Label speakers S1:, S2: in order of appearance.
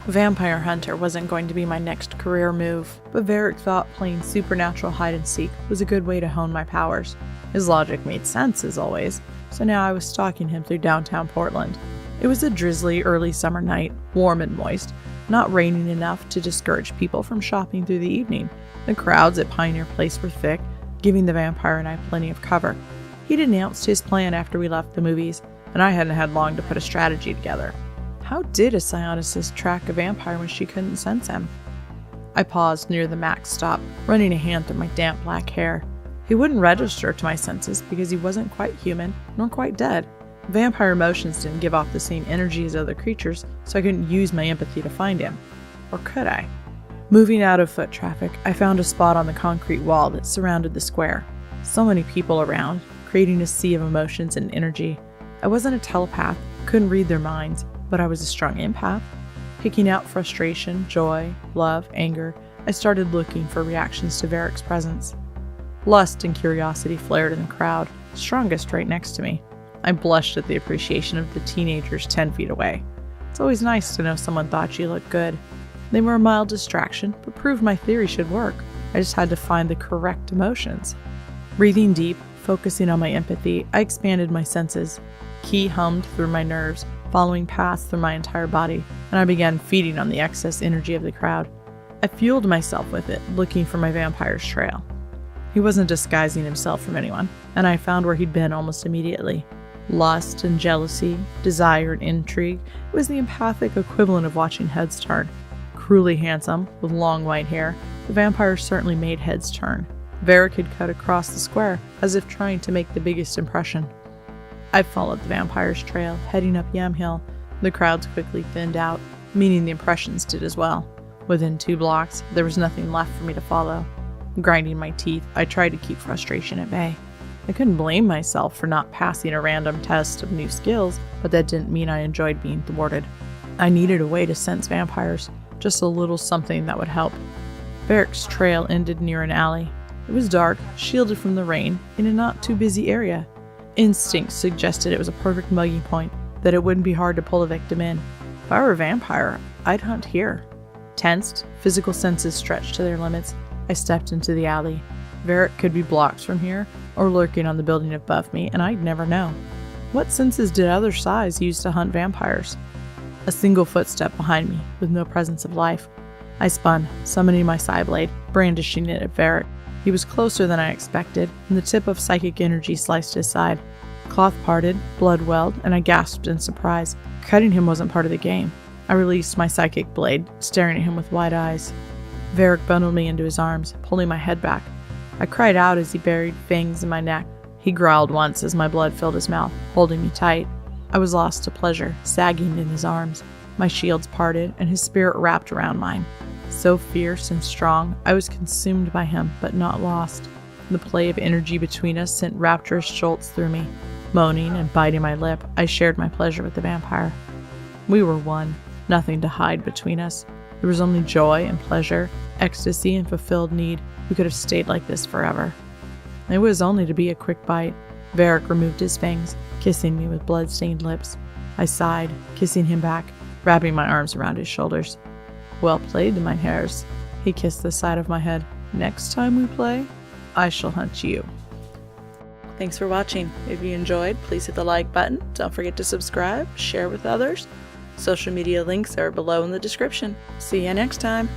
S1: Vampire hunter wasn't going to be my next career move, but Varric thought playing supernatural hide-and-seek was a good way to hone my powers. His logic made sense, as always, so now I was stalking him through downtown Portland. It was a drizzly early summer night, warm and moist, not raining enough to discourage people from shopping through the evening. The crowds at Pioneer Place were thick, giving the vampire and I plenty of cover. He'd announced his plan after we left the movies, and I hadn't had long to put a strategy together. How did a psionicist track a vampire when she couldn't sense him? I paused near the Max stop, running a hand through my damp black hair. He wouldn't register to my senses because he wasn't quite human, nor quite dead. Vampire emotions didn't give off the same energy as other creatures, so I couldn't use my empathy to find him. Or could I? Moving out of foot traffic, I found a spot on the concrete wall that surrounded the square. So many people around, creating a sea of emotions and energy. I wasn't a telepath, couldn't read their minds, but I was a strong empath. Picking out frustration, joy, love, anger, I started looking for reactions to Varric's presence. Lust and curiosity flared in the crowd, strongest right next to me. I blushed at the appreciation of the teenagers 10 feet away. It's always nice to know someone thought you looked good. They were a mild distraction, but proved my theory should work. I just had to find the correct emotions. Breathing deep, focusing on my empathy, I expanded my senses. Ki hummed through my nerves, following paths through my entire body, and I began feeding on the excess energy of the crowd. I fueled myself with it, looking for my vampire's trail. He wasn't disguising himself from anyone, and I found where he'd been almost immediately. Lust and jealousy, desire and intrigue, it was the empathic equivalent of watching heads turn. Cruelly handsome, with long white hair, the vampire certainly made heads turn. Varric had cut across the square, as if trying to make the biggest impression. I followed the vampire's trail, heading up Yam Hill. The crowds quickly thinned out, meaning the impressions did as well. Within 2 blocks, there was nothing left for me to follow. Grinding my teeth, I tried to keep frustration at bay. I couldn't blame myself for not passing a random test of new skills, but that didn't mean I enjoyed being thwarted. I needed a way to sense vampires, just a little something that would help. Varric's trail ended near an alley. It was dark, shielded from the rain, in a not too busy area. Instinct suggested it was a perfect mugging point, that it wouldn't be hard to pull a victim in. If I were a vampire, I'd hunt here. Tensed, physical senses stretched to their limits, I stepped into the alley. Varric could be blocks from here, or lurking on the building above me, and I'd never know. What senses did other size use to hunt vampires? A single footstep behind me, with no presence of life. I spun, summoning my Psyblade, brandishing it at Varric. He was closer than I expected, and the tip of psychic energy sliced his side. Cloth parted, blood welled, and I gasped in surprise. Cutting him wasn't part of the game. I released my psychic blade, staring at him with wide eyes. Varric bundled me into his arms, pulling my head back. I cried out as he buried fangs in my neck. He growled once as my blood filled his mouth, holding me tight. I was lost to pleasure, sagging in his arms. My shields parted, and his spirit wrapped around mine. So fierce and strong, I was consumed by him, but not lost. The play of energy between us sent rapturous jolts through me. Moaning and biting my lip, I shared my pleasure with the vampire. We were one, nothing to hide between us. There was only joy and pleasure, ecstasy and fulfilled need. We could have stayed like this forever. It was only to be a quick bite. Varric removed his fangs, kissing me with blood-stained lips. I sighed, kissing him back, wrapping my arms around his shoulders. Well played, my hairs. He kissed the side of my head. Next time we play, I shall hunt you. Thanks for watching. If you enjoyed, please hit the like button. Don't forget to subscribe, share with others. Social media links are below in the description. See you next time.